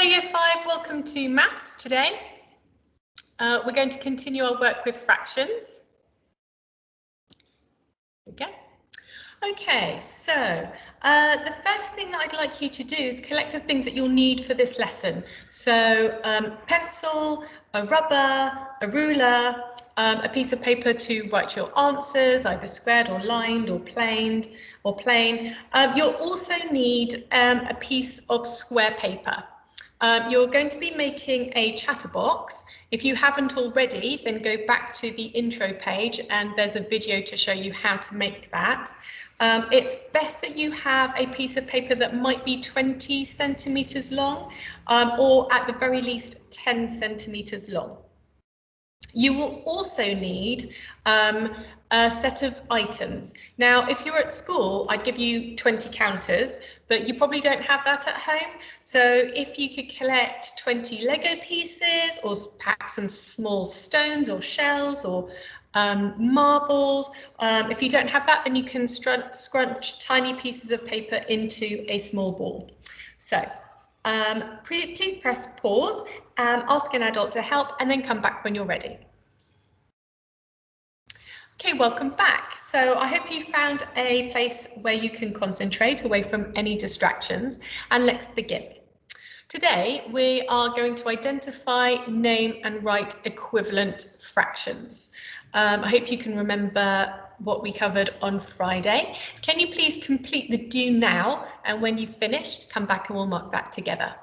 Year 5, welcome to Maths today. We're going to continue our work with fractions. Okay, so the first thing that I'd like you to do is collect the things that you'll need for this lesson. So pencil, a rubber, a ruler, a piece of paper to write your answers, either squared or lined or plain. You'll also need a piece of square paper. You're going to be making a chatterbox. If you haven't already, then go back to the intro page and there's a video to show you how to make that. It's best that you have a piece of paper that might be 20 centimetres long or at the very least 10 centimetres long. You will also need a set of items. Now, if you're at school, I'd give you 20 counters, but you probably don't have that at home. So if you could collect 20 Lego pieces or pack some small stones or shells or marbles. If you don't have that, then you can scrunch tiny pieces of paper into a small ball. So please press pause, ask an adult to help, and then come back when you're ready. Okay, welcome back. So I hope you found a place where you can concentrate away from any distractions, and let's begin. Today we are going to identify, name and write equivalent fractions. I hope you can remember what we covered on Friday. Can you please complete the do now, and when you've finished, come back and we'll mark that together.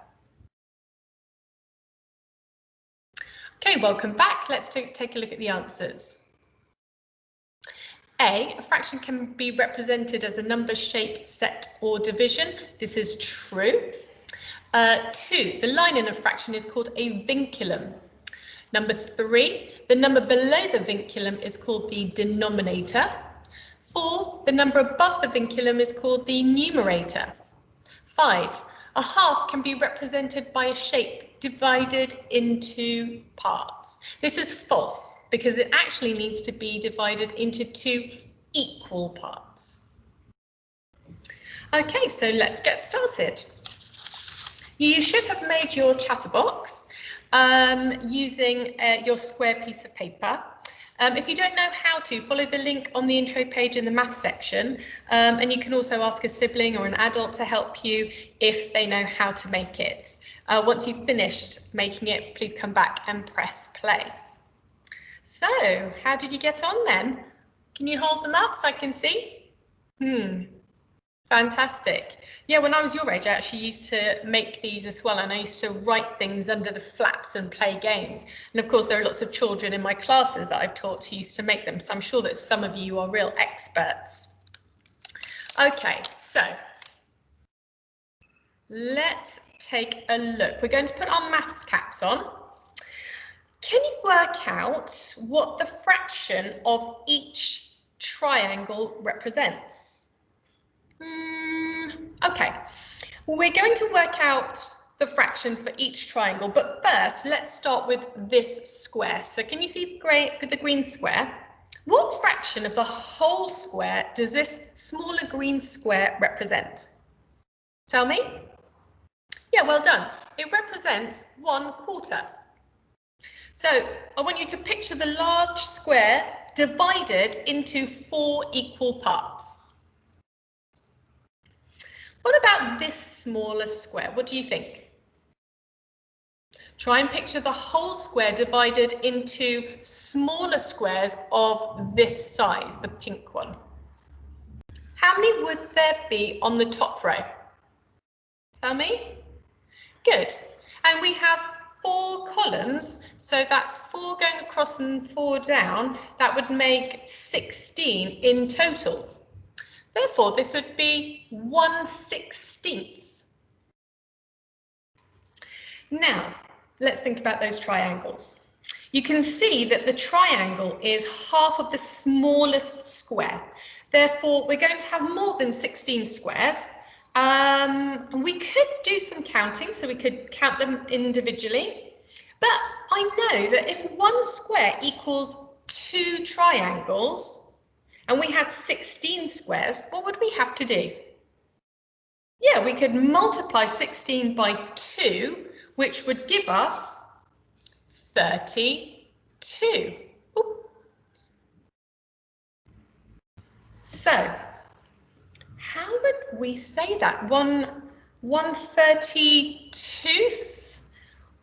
Okay, welcome back. Let's take a look at the answers. A fraction can be represented as a number, shape, set or division. This is true. 2, the line in a fraction is called a vinculum. Number 3, the number below the vinculum is called the denominator. 4, the number above the vinculum is called the numerator. 5, a half can be represented by a shape divided into parts. This is false because it actually needs to be divided into 2 equal parts. Okay, so let's get started. You should have made your chatterbox using your square piece of paper. If you don't know how to, follow the link on the intro page in the math section, and you can also ask a sibling or an adult to help you if they know how to make it. Once you've finished making it, please come back and press play. So, how did you get on then? Can you hold them up so I can see? Fantastic. Yeah, when I was your age, I actually used to make these as well, and I used to write things under the flaps and play games. And of course, there are lots of children in my classes that I've taught who used to make them, so I'm sure that some of you are real experts. Okay, so let's take a look. We're going to put our maths caps on. Can you work out what the fraction of each triangle represents? Okay, we're going to work out the fraction for each triangle, but first let's start with this square. So can you see the green square? What fraction of the whole square does this smaller green square represent? Tell me. Yeah, well done. It represents 1/4. So I want you to picture the large square divided into 4 equal parts. What about this smaller square? What do you think? Try and picture the whole square divided into smaller squares of this size, the pink one. How many would there be on the top row? Tell me. Good. And we have 4 columns, so that's 4 going across and 4 down. That would make 16 in total. Therefore, this would be 1/16. Now, let's think about those triangles. You can see that the triangle is half of the smallest square. Therefore, we're going to have more than 16 squares. We could do some counting, so we could count them individually. But I know that if 1 square equals 2 triangles, and we had 16 squares, what would we have to do? Yeah, we could multiply 16 by 2, which would give us 32. Oop. So, how would we say that? 1/32th?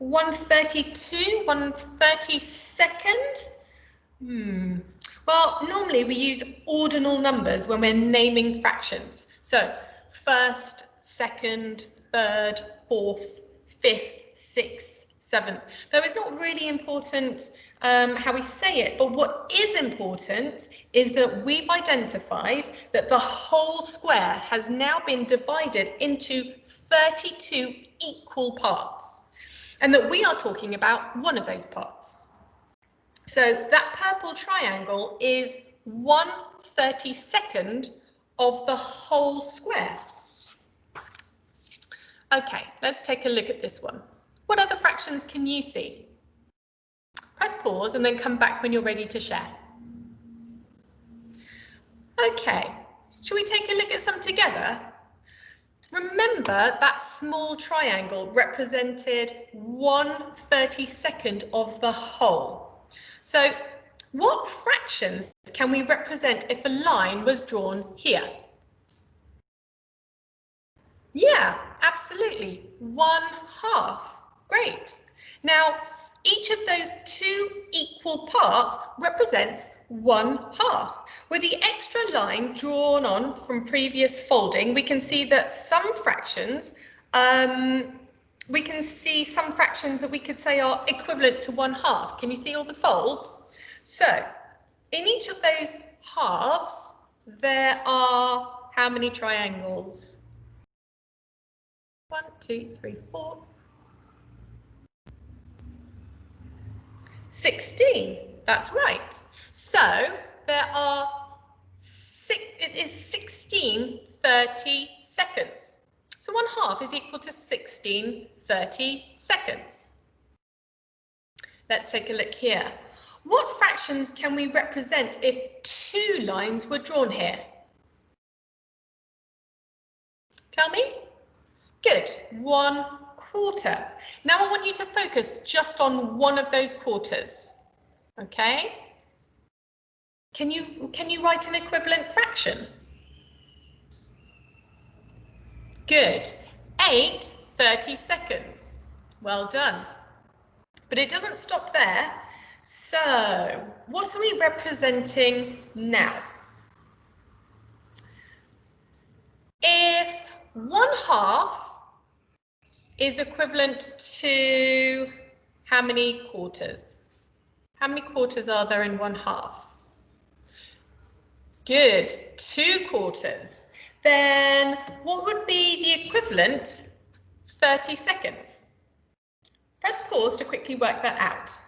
1/32? 1/32nd? Well, normally we use ordinal numbers when we're naming fractions. So, first, second, third, fourth, fifth, sixth, seventh. Though it's not really important how we say it, but what is important is that we've identified that the whole square has now been divided into 32 equal parts, and that we are talking about one of those parts. So that purple triangle is 1/32nd of the whole square. Okay, let's take a look at this one. What other fractions can you see? Press pause and then come back when you're ready to share. Okay, shall we take a look at some together? Remember that small triangle represented 1/32nd of the whole. So what fractions can we represent if a line was drawn here? Yeah, absolutely. 1/2. Great. Now, each of those two equal parts represents 1/2. With the extra line drawn on from previous folding, we can see that some fractions, that we could say are equivalent to 1/2. Can you see all the folds? So, in each of those halves, there are how many triangles? 1, 2, 3, 4. 16, that's right. So there are it is 16 30-seconds. So 1/2 is equal to 16 30-seconds. Let's take a look here. What fractions can we represent if two lines were drawn here? Tell me. Good, 1/4. Now I want you to focus just on one of those quarters. Okay? Can you write an equivalent fraction? Good. 8 30-seconds. Well done. But it doesn't stop there. So, what are we representing now? If 1/2 is equivalent to how many quarters? How many quarters are there in 1/2? Good, 2 quarters. Then what would be the equivalent 30-seconds? Press pause to quickly work that out.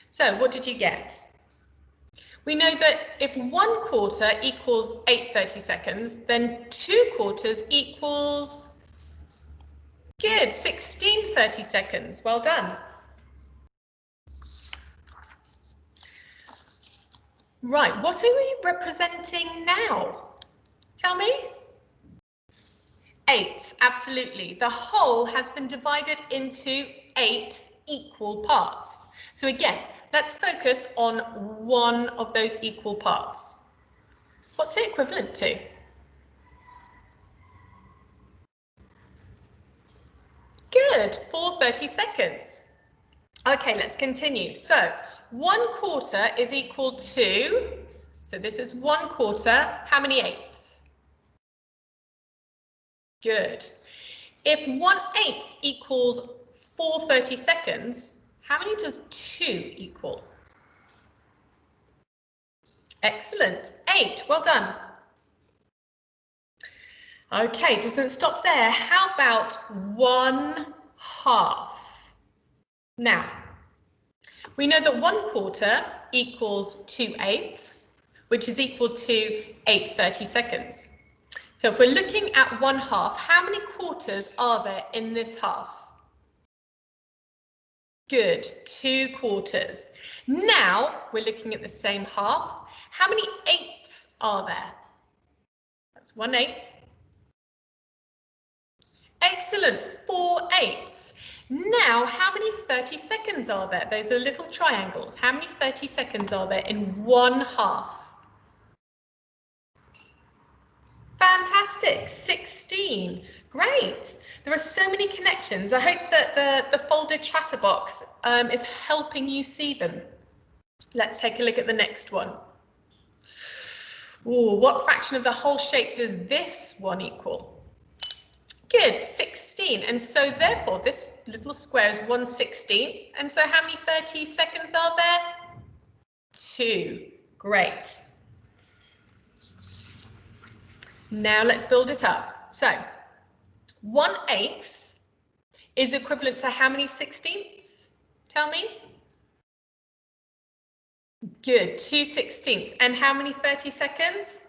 So what did you get? We know that if 1/4 equals 8 30-seconds, then 2 quarters equals, good, 16 30-seconds. Well done. Right, what are we representing now? Tell me. 8, absolutely. The whole has been divided into 8 equal parts. So again, let's focus on one of those equal parts. What's it equivalent to? Good, 4 30-seconds. Okay, let's continue. So 1/4 is equal to, so this is 1/4, how many 8s? Good. If 1/8 equals 4 30-seconds, how many does 2 equal? Excellent, 8, well done. Okay, doesn't stop there. How about 1/2? Now, we know that 1/4 equals 2/8, which is equal to 8 30-seconds. So if we're looking at 1/2, how many quarters are there in this half? Good, 2 quarters. Now we're looking at the same half. How many 8s are there? That's 1/8. Excellent, 4/8. Now, how many 30 seconds are there? Those are little triangles. How many 30 seconds are there in 1/2? Fantastic, 16. Great. There are so many connections. I hope that the folder chatterbox is helping you see them. Let's take a look at the next one. Ooh, what fraction of the whole shape does this one equal? Good, 16. And so therefore this little square is 1/16. And so how many 30 seconds are there? 2. Great. Now let's build it up. So 1/8 is equivalent to how many 16ths? Tell me. Good, 2/16. And how many 30 seconds?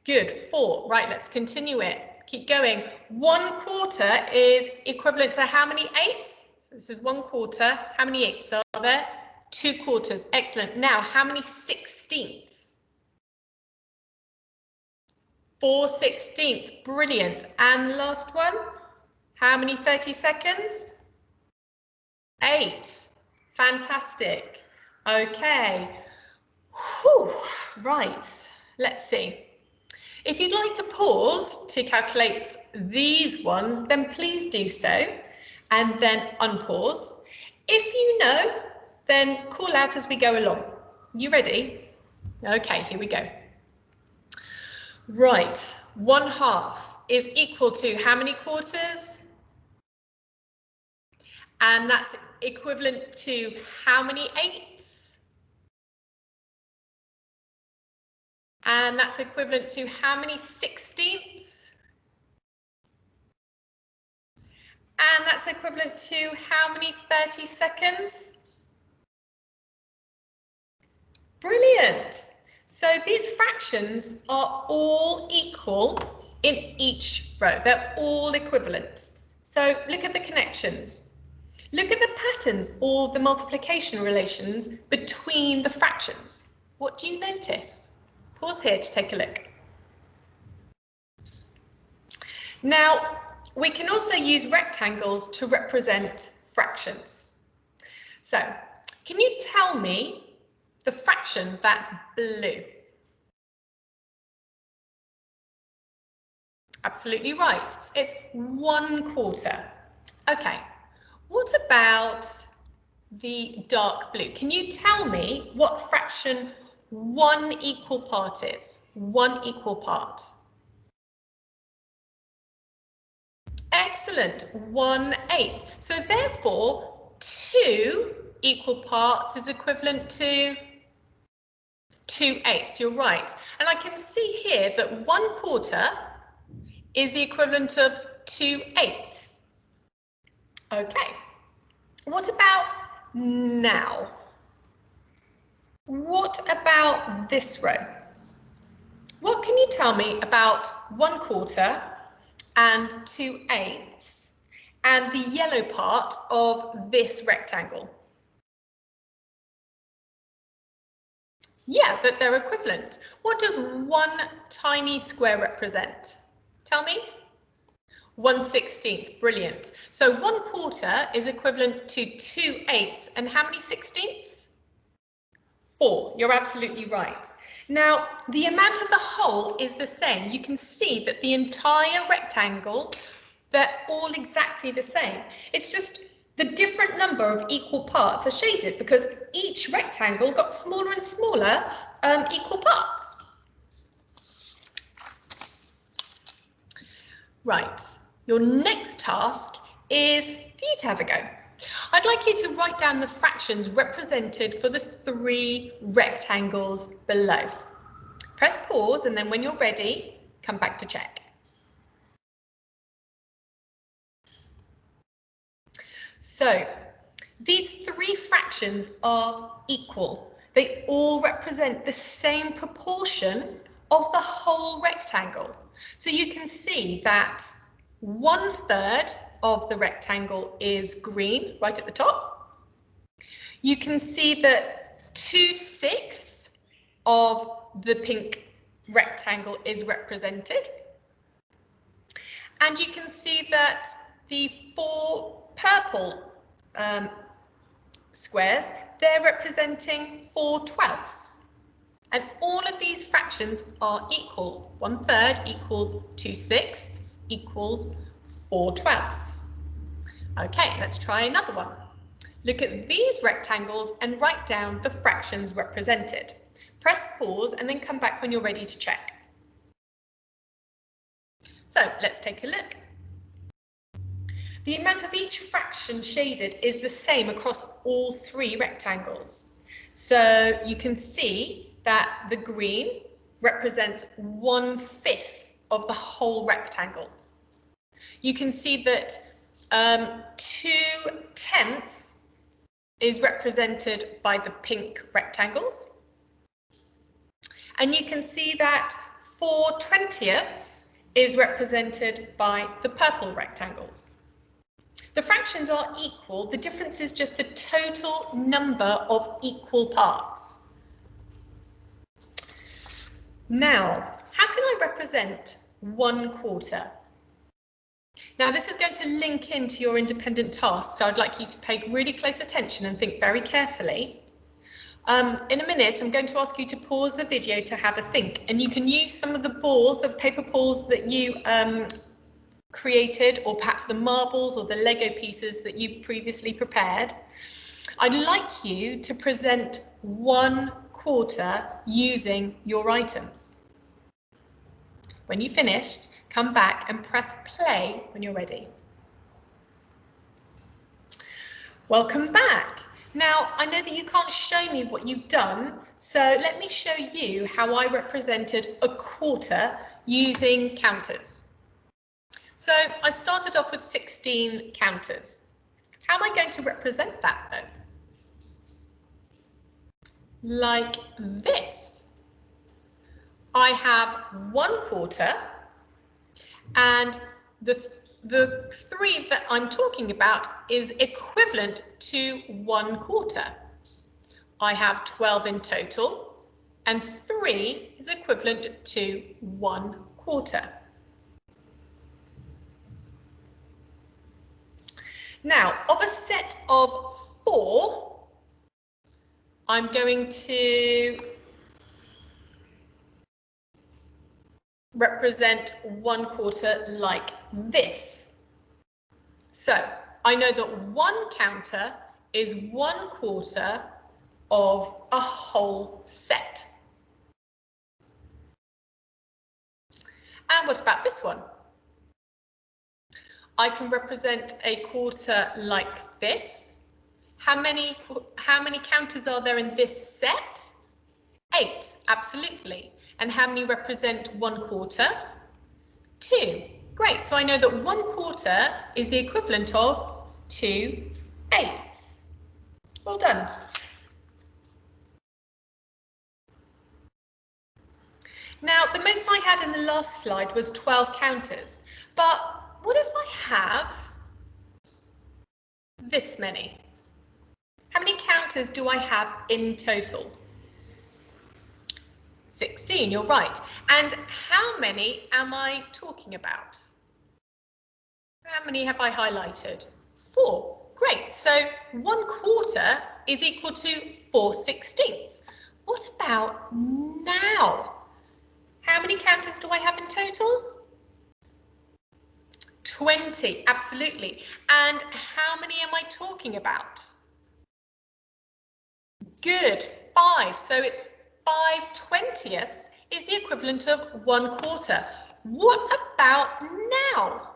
Good, 4. Right, let's continue it. Keep going. 1/4 is equivalent to how many 8ths? So this is 1/4. How many 8ths are there? 2/4. Excellent. Now, how many 16ths? 4/16. Brilliant. And last one. How many 30 seconds? 8. Fantastic. Okay. Whew. Right. Let's see. If you'd like to pause to calculate these ones, then please do so, and then unpause. If you know, then call out as we go along. You ready? Okay, here we go. Right, 1/2 is equal to how many quarters? And that's equivalent to how many 8ths? And that's equivalent to how many 16ths? And that's equivalent to how many 30 seconds? Brilliant. So these fractions are all equal in each row. They're all equivalent. So look at the connections. Look at the patterns, all the multiplication relations between the fractions. What do you notice? Pause here to take a look. Now, we can also use rectangles to represent fractions. So, can you tell me the fraction that's blue? Absolutely right. It's 1/4. Okay. What about the dark blue? Can you tell me what fraction 1 equal part is? 1 equal part. Excellent, 1/8. So therefore, 2 equal parts is equivalent to 2/8. You're right. And I can see here that 1/4 is the equivalent of 2/8. Okay. What about now? What about this row? What can you tell me about 1/4 and 2/8 and the yellow part of this rectangle? Yeah, but they're equivalent. What does one tiny square represent? Tell me. 1/16. Brilliant. So 1/4 is equivalent to 2/8 and how many 16ths? 4. You're absolutely right. Now, the amount of the whole is the same. You can see that the entire rectangle, they're all exactly the same. It's just the different number of equal parts are shaded because each rectangle got smaller and smaller equal parts. Right, your next task is for you to have a go. I'd like you to write down the fractions represented for the 3 rectangles below. Press pause and then when you're ready, come back to check. So these 3 fractions are equal. They all represent the same proportion of the whole rectangle. So you can see that 1/3 of the rectangle is green right at the top. You can see that 2/6 of the pink rectangle is represented. And you can see that the 4 purple squares, they're representing 4/12. And all of these fractions are equal. 1/3 equals 2/6 equals 4/12. Okay, let's try another one. Look at these rectangles and write down the fractions represented. Press pause and then come back when you're ready to check. So let's take a look. The amount of each fraction shaded is the same across all 3 rectangles. So you can see that the green represents 1/5 of the whole rectangle. You can see that 2/10 is represented by the pink rectangles. And you can see that 4/20 is represented by the purple rectangles. The fractions are equal, the difference is just the total number of equal parts. Now, how can I represent 1/4? Now, this is going to link into your independent task, so I'd like you to pay really close attention and think very carefully. In a minute, I'm going to ask you to pause the video to have a think, and you can use some of the balls, the paper balls that you created, or perhaps the marbles or the Lego pieces that you previously prepared. I'd like you to present 1/4 using your items. When you've finished, come back and press play when you're ready. Welcome back. Now, I know that you can't show me what you've done, so let me show you how I represented 1/4 using counters. So I started off with 16 counters. How am I going to represent that then? Like this. I have 1/4, and the 3 that I'm talking about is equivalent to 1/4. I have 12 in total, and 3 is equivalent to 1/4. Now, of a set of 4, I'm going to represent 1/4 like this. So I know that 1 counter is 1/4 of a whole set. And what about this one? I can represent a quarter like this. How many counters are there in this set? 8, absolutely. And how many represent 1/4? 2. Great, so I know that 1/4 is the equivalent of 2/8. Well done. Now, the most I had in the last slide was 12 counters, but what if I have this many? How many counters do I have in total? 16, you're right. And how many am I talking about? How many have I highlighted? 4. Great, so 1/4 is equal to 4/16. What about now? How many counters do I have in total? 20, absolutely. And how many am I talking about? Good, 5. So it's 5/20 is the equivalent of 1/4. What about now?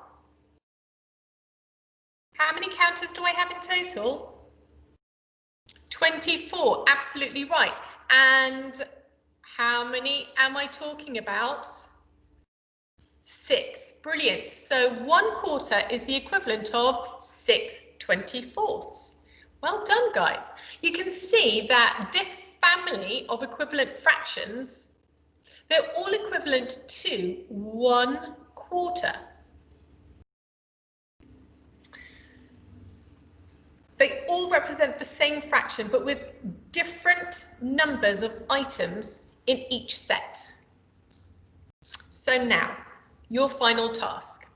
How many counters do I have in total? 24, absolutely right. And how many am I talking about? 6, brilliant. So 1/4 is the equivalent of 6/24. Well done, guys. You can see that this family of equivalent fractions, they're all equivalent to 1/4. They all represent the same fraction, but with different numbers of items in each set. So now, your final task.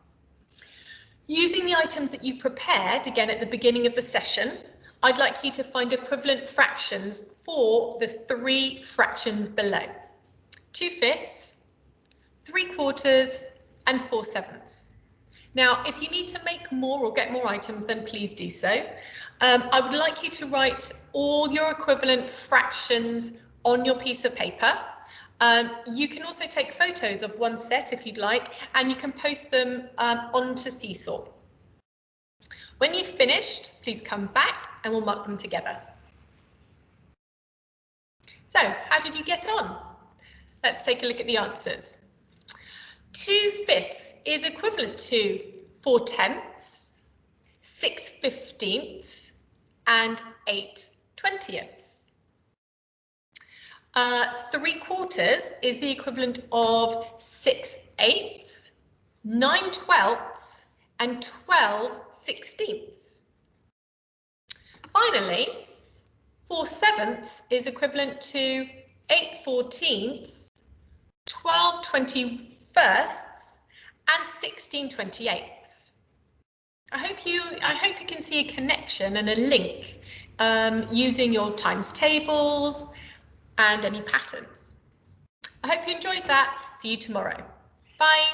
Using the items that you've prepared, again at the beginning of the session, I'd like you to find equivalent fractions for the 3 fractions below. 2/5, 3/4, and 4/7. Now, if you need to make more or get more items, then please do so. I would like you to write all your equivalent fractions on your piece of paper. You can also take photos of one set if you'd like, and you can post them onto Seesaw. When you've finished, please come back and we'll mark them together. So, how did you get on? Let's take a look at the answers. 2/5 is equivalent to 4/10, 6/15, and 8/20. 3/4 is the equivalent of 6/8, 9/12, and 12/16. Finally, 4/7 is equivalent to 8/14, 12/21, and 16/28. I hope you can see a connection and a link using your times tables and any patterns. I hope you enjoyed that. See you tomorrow. Bye.